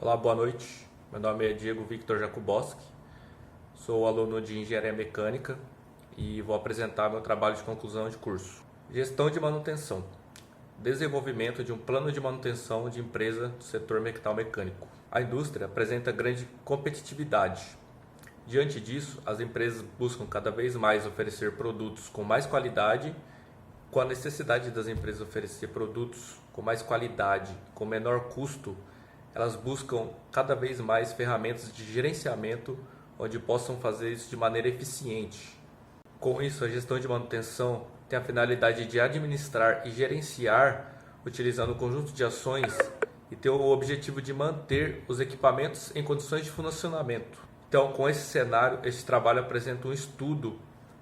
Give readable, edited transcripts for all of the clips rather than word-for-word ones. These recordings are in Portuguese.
Olá, boa noite. Meu nome é Diego Victor Jakubowski, sou aluno de Engenharia Mecânica e vou apresentar meu trabalho de conclusão de curso. Gestão de manutenção. Desenvolvimento de um plano de manutenção de empresa do setor metal-mecânico. A indústria apresenta grande competitividade. Diante disso, as empresas buscam cada vez mais oferecer produtos com mais qualidade. Com a necessidade das empresas oferecer produtos com mais qualidade, com menor custo, elas buscam cada vez mais ferramentas de gerenciamento onde possam fazer isso de maneira eficiente. Com isso, a gestão de manutenção tem a finalidade de administrar e gerenciar utilizando um conjunto de ações e ter o objetivo de manter os equipamentos em condições de funcionamento. Então, com esse cenário, esse trabalho apresenta um estudo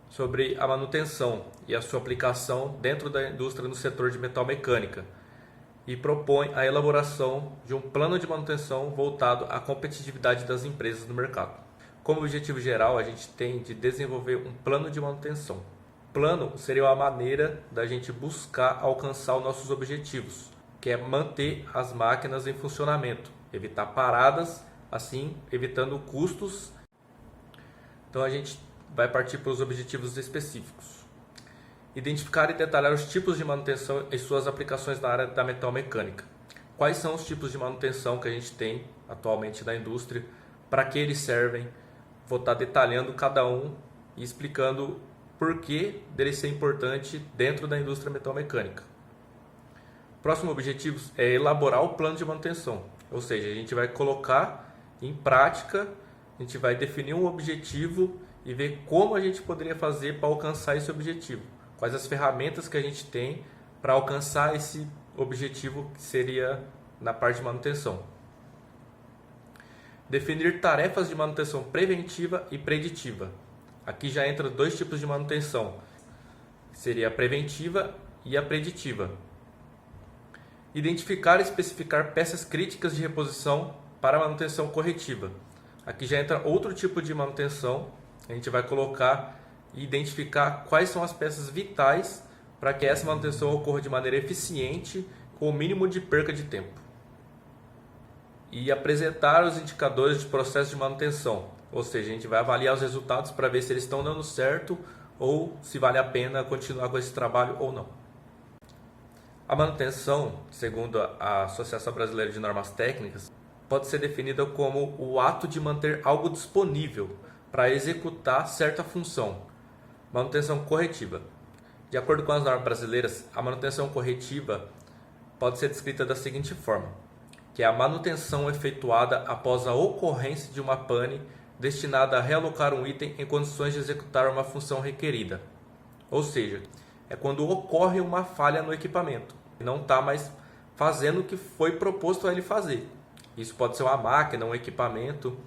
sobre a manutenção e a sua aplicação dentro da indústria no setor de metal-mecânica e propõe a elaboração de um plano de manutenção voltado à competitividade das empresas no mercado. Como objetivo geral, a gente tem de desenvolver um plano de manutenção. Plano seria uma maneira da gente buscar alcançar os nossos objetivos, que é manter as máquinas em funcionamento, evitar paradas, assim evitando custos. Então a gente vai partir para os objetivos específicos. Identificar e detalhar os tipos de manutenção e suas aplicações na área da metal-mecânica. Quais são os tipos de manutenção que a gente tem atualmente na indústria, para que eles servem. Vou estar detalhando cada um e explicando por que dele ser importante dentro da indústria metal-mecânica. Próximo objetivo é elaborar o plano de manutenção, ou seja, a gente vai colocar em prática, a gente vai definir um objetivo e ver como a gente poderia fazer para alcançar esse objetivo. Quais as ferramentas que a gente tem para alcançar esse objetivo que seria na parte de manutenção. Definir tarefas de manutenção preventiva e preditiva. Aqui já entra dois tipos de manutenção. Seria a preventiva e a preditiva. Identificar e especificar peças críticas de reposição para a manutenção corretiva. Aqui já entra outro tipo de manutenção. A gente vai colocar e identificar quais são as peças vitais para que essa manutenção ocorra de maneira eficiente, com o mínimo de perca de tempo. E apresentar os indicadores de processo de manutenção, ou seja, a gente vai avaliar os resultados para ver se eles estão dando certo ou se vale a pena continuar com esse trabalho ou não. A manutenção, segundo a Associação Brasileira de Normas Técnicas, pode ser definida como o ato de manter algo disponível para executar certa função. Manutenção corretiva. De acordo com as normas brasileiras, a manutenção corretiva pode ser descrita da seguinte forma, que é a manutenção efetuada após a ocorrência de uma pane destinada a realocar um item em condições de executar uma função requerida. Ou seja, é quando ocorre uma falha no equipamento e não está mais fazendo o que foi proposto a ele fazer. Isso pode ser uma máquina, um equipamento.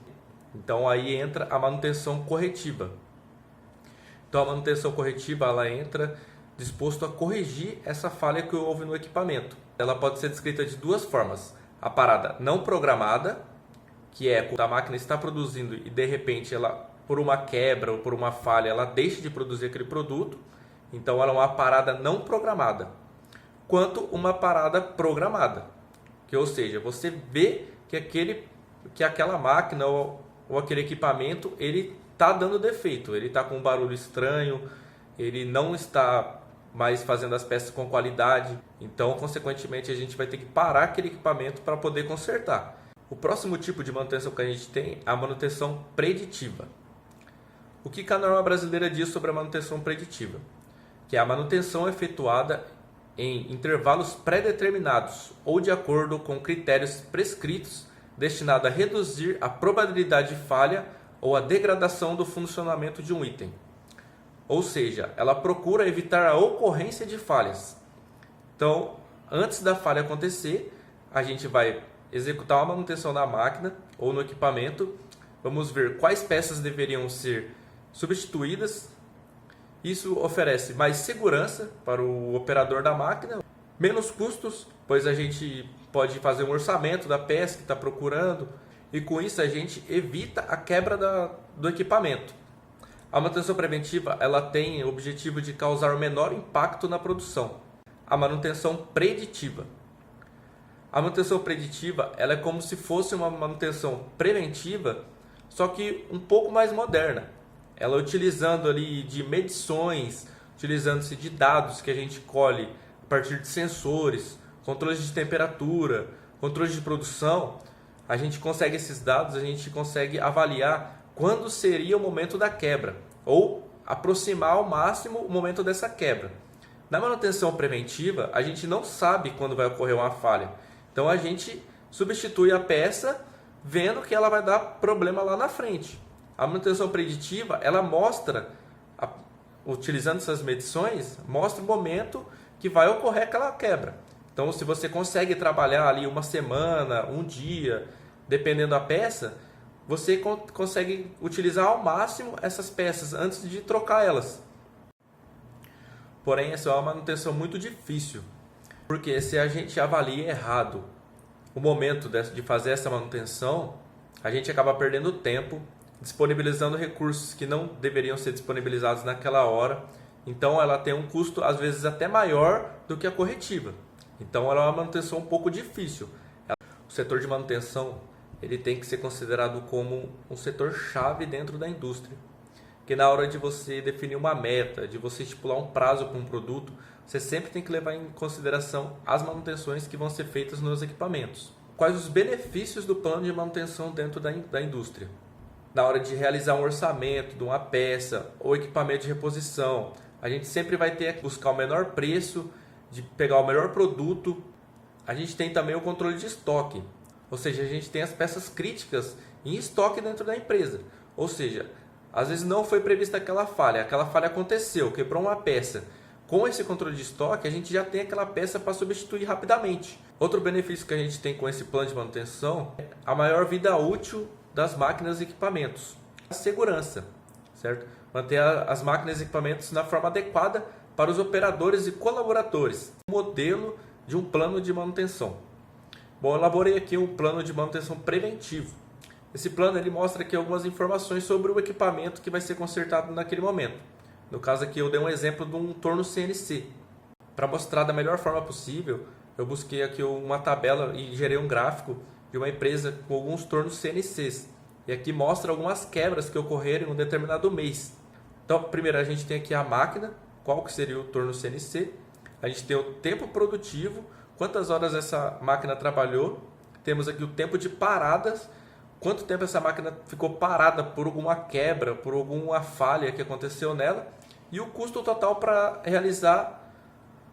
Então aí entra a manutenção corretiva. Então a manutenção corretiva ela entra disposto a corrigir essa falha que houve no equipamento. Ela pode ser descrita de duas formas. A parada não programada, que é quando a máquina está produzindo e de repente ela, por uma quebra ou por uma falha, ela deixa de produzir aquele produto. Então ela é uma parada não programada. Quanto uma parada programada, que ou seja, você vê que aquela máquina ou aquele equipamento ele está dando defeito, ele está com um barulho estranho, ele não está mais fazendo as peças com qualidade, então consequentemente a gente vai ter que parar aquele equipamento para poder consertar. O próximo tipo de manutenção que a gente tem é a manutenção preditiva. O que a norma brasileira diz sobre a manutenção preditiva? Que é a manutenção efetuada em intervalos pré-determinados ou de acordo com critérios prescritos destinado a reduzir a probabilidade de falha ou a degradação do funcionamento de um item. Ou seja, ela procura evitar a ocorrência de falhas. Então, antes da falha acontecer, a gente vai executar uma manutenção na máquina ou no equipamento. Vamos ver quais peças deveriam ser substituídas. Isso oferece mais segurança para o operador da máquina, menos custos, pois a gente pode fazer um orçamento da peça que está procurando e com isso a gente evita a quebra do equipamento. A manutenção preventiva ela tem o objetivo de causar o menor impacto na produção. A manutenção preditiva. A manutenção preditiva, ela é como se fosse uma manutenção preventiva, só que um pouco mais moderna. Ela utilizando ali de medições, utilizando-se de dados que a gente colhe a partir de sensores, controles de temperatura, controles de produção. A gente consegue esses dados, a gente consegue avaliar quando seria o momento da quebra ou aproximar ao máximo o momento dessa quebra. Na manutenção preventiva, a gente não sabe quando vai ocorrer uma falha. Então a gente substitui a peça vendo que ela vai dar problema lá na frente. A manutenção preditiva, ela mostra, utilizando essas medições, mostra o momento que vai ocorrer aquela quebra. Então se você consegue trabalhar ali uma semana, um dia, dependendo da peça, você consegue utilizar ao máximo essas peças antes de trocar elas. Porém, essa é uma manutenção muito difícil, porque se a gente avalia errado o momento de fazer essa manutenção, a gente acaba perdendo tempo, disponibilizando recursos que não deveriam ser disponibilizados naquela hora. Então ela tem um custo às vezes até maior do que a corretiva. Então ela é uma manutenção um pouco difícil. O setor de manutenção ele tem que ser considerado como um setor chave dentro da indústria. Que na hora de você definir uma meta, de você estipular um prazo para um produto, você sempre tem que levar em consideração as manutenções que vão ser feitas nos equipamentos. Quais os benefícios do plano de manutenção dentro da indústria? Na hora de realizar um orçamento de uma peça ou equipamento de reposição, a gente sempre vai ter que buscar o menor preço, de pegar o melhor produto. A gente tem também o controle de estoque, ou seja, a gente tem as peças críticas em estoque dentro da empresa. Ou seja, às vezes não foi prevista aquela falha aconteceu, quebrou uma peça. Com esse controle de estoque, a gente já tem aquela peça para substituir rapidamente. Outro benefício que a gente tem com esse plano de manutenção é a maior vida útil das máquinas e equipamentos. A segurança, certo? Manter as máquinas e equipamentos na forma adequada para os operadores e colaboradores. Modelo de um plano de manutenção. Bom, eu elaborei aqui um plano de manutenção preventivo. Esse plano ele mostra aqui algumas informações sobre o equipamento que vai ser consertado naquele momento. No caso aqui eu dei um exemplo de um torno CNC. Para mostrar da melhor forma possível, eu busquei aqui uma tabela e gerei um gráfico de uma empresa com alguns tornos CNCs. E aqui mostra algumas quebras que ocorreram em um determinado mês. Então, primeiro a gente tem aqui a máquina, qual que seria o torno CNC. A gente tem o tempo produtivo, quantas horas essa máquina trabalhou. Temos aqui o tempo de paradas, quanto tempo essa máquina ficou parada por alguma quebra, por alguma falha que aconteceu nela. E o custo total para realizar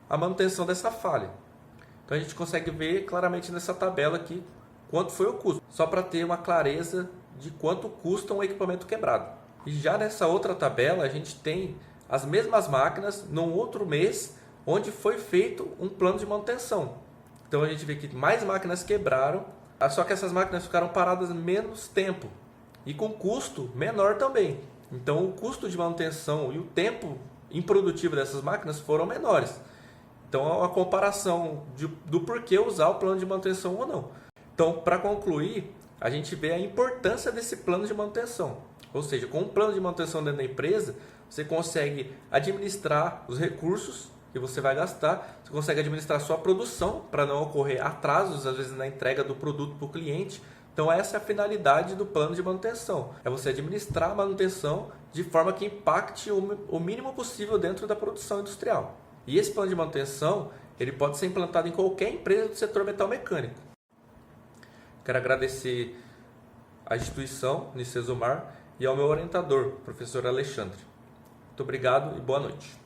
a manutenção dessa falha. Então a gente consegue ver claramente nessa tabela aqui quanto foi o custo, só para ter uma clareza de quanto custa um equipamento quebrado. E já nessa outra tabela a gente tem as mesmas máquinas num outro mês onde foi feito um plano de manutenção. Então a gente vê que mais máquinas quebraram, só que essas máquinas ficaram paradas menos tempo e com custo menor também. Então o custo de manutenção e o tempo improdutivo dessas máquinas foram menores. Então é uma comparação do porquê usar o plano de manutenção ou não. Então, para concluir, a gente vê a importância desse plano de manutenção. Ou seja, com um plano de manutenção dentro da empresa, você consegue administrar os recursos que você vai gastar, você consegue administrar a sua produção para não ocorrer atrasos, às vezes, na entrega do produto para o cliente. Então, essa é a finalidade do plano de manutenção. É você administrar a manutenção de forma que impacte o mínimo possível dentro da produção industrial. E esse plano de manutenção ele pode ser implantado em qualquer empresa do setor metalmecânico. Quero agradecer à instituição Unicesumar e ao meu orientador, professor Alexandre. Muito obrigado e boa noite.